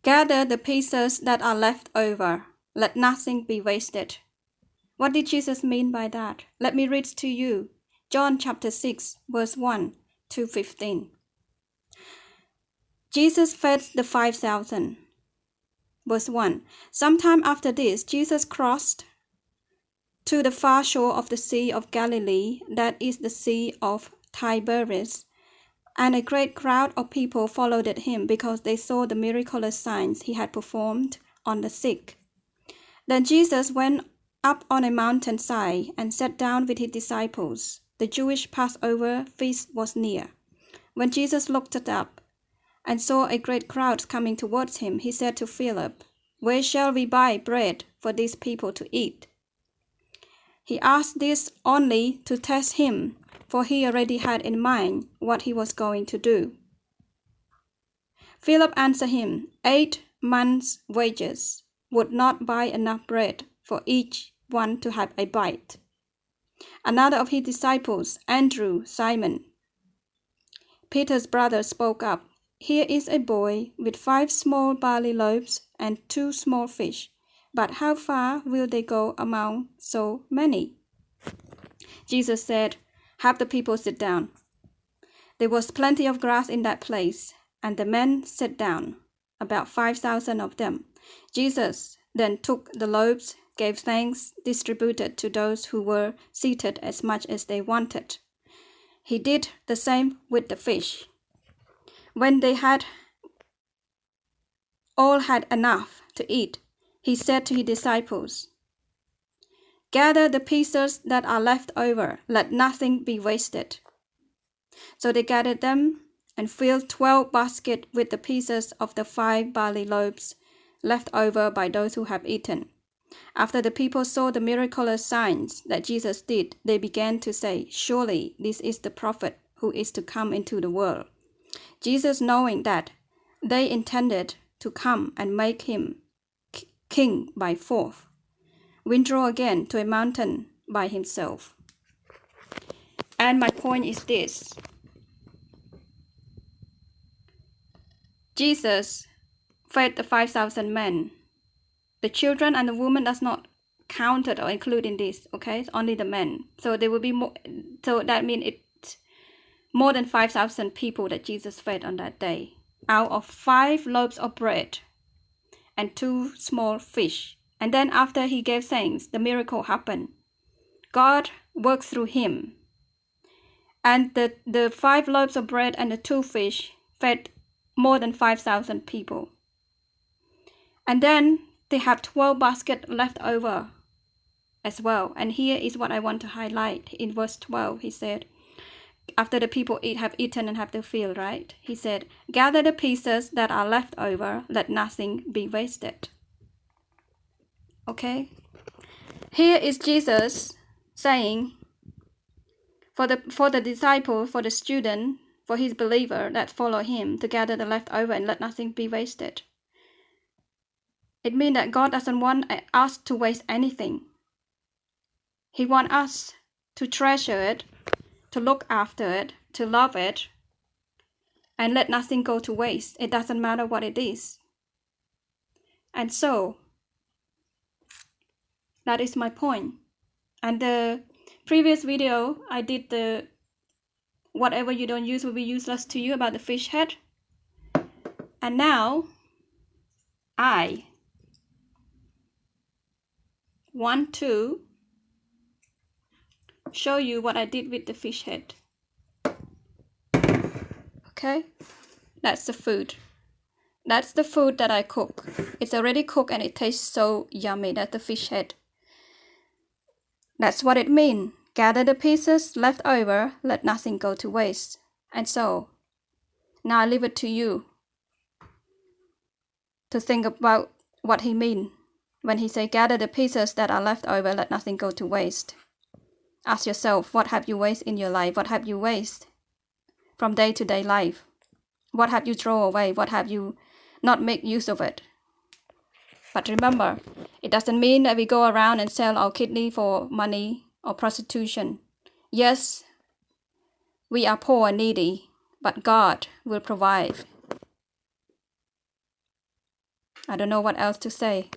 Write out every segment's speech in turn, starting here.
Gather the pieces that are left over. Let nothing be wasted. What did Jesus mean by that? Let me read to you. John chapter 6, verse 1 to 15. Jesus fed the 5,000. Verse 1. Sometime after this, Jesus crossed to the far shore of the Sea of Galilee, that is the Sea of Tiberias, and a great crowd of people followed him because they saw the miraculous signs he had performed on the sick. Then Jesus went up on a mountainside and sat down with his disciples. The Jewish Passover feast was near. When Jesus looked up and saw a great crowd coming towards him, he said to Philip, "Where shall we buy bread for these people to eat?" He asked this only to test him, for he already had in mind what he was going to do. Philip answered him, 8 months' wages would not buy enough bread for each one to have a bite. Another of his disciples, Andrew, Simon, Peter's brother, spoke up, "Here is a boy with 5 small barley loaves and 2 small fish, but how far will they go among so many?" Jesus said, "Have the people sit down." There was plenty of grass in that place, and the men sat down, about 5,000 of them. Jesus then took the loaves, gave thanks, distributed to those who were seated as much as they wanted. He did the same with the fish. When they had all had enough to eat, he said to his disciples, "Gather the pieces that are left over, let nothing be wasted." So they gathered them and filled 12 baskets with the pieces of the 5 barley loaves left over by those who have eaten. After the people saw the miraculous signs that Jesus did, they began to say, "Surely this is the prophet who is to come into the world." Jesus, knowing that they intended to come and make him king by force, withdrew again to a mountain by himself. And my point is this. Jesus fed the 5,000 men. The children and the women does not counted or included in this, okay? It's only the men. So there will be more, so that means it's more than 5,000 people that Jesus fed on that day, out of 5 loaves of bread and 2 small fish. And then after he gave thanks, the miracle happened. God worked through him. And the 5 loaves of bread and the 2 fish fed more than 5,000 people. And then they have 12 baskets left over as well. And here is what I want to highlight. In verse 12, he said, after the people have eaten and have their fill, right? He said, "Gather the pieces that are left over, let nothing be wasted." Okay? Here is Jesus saying, for the disciple, for the student, for his believer that follow him, to gather the leftover and let nothing be wasted. It means that God doesn't want us to waste anything. He wants us to treasure it, to look after it, to love it, and let nothing go to waste. It doesn't matter what it is. And so, that is my point. And the previous video, I did the whatever you don't use will be useless to you about the fish head. And now, I want to show you what I did with the fish head. Okay, that's the food. That's the food that I cook. It's already cooked and it tastes so yummy. That's the fish head. That's what it means. Gather the pieces left over, let nothing go to waste. And so, now I leave it to you to think about what he means when he say gather the pieces that are left over, let nothing go to waste. Ask yourself, what have you wasted in your life? What have you wasted from day to day life? What have you thrown away? What have you not make use of it? But remember, it doesn't mean that we go around and sell our kidney for money or prostitution. Yes, we are poor and needy, but God will provide. I don't know what else to say.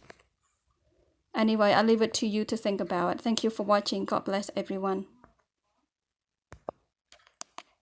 Anyway, I'll leave it to you to think about it. Thank you for watching. God bless everyone.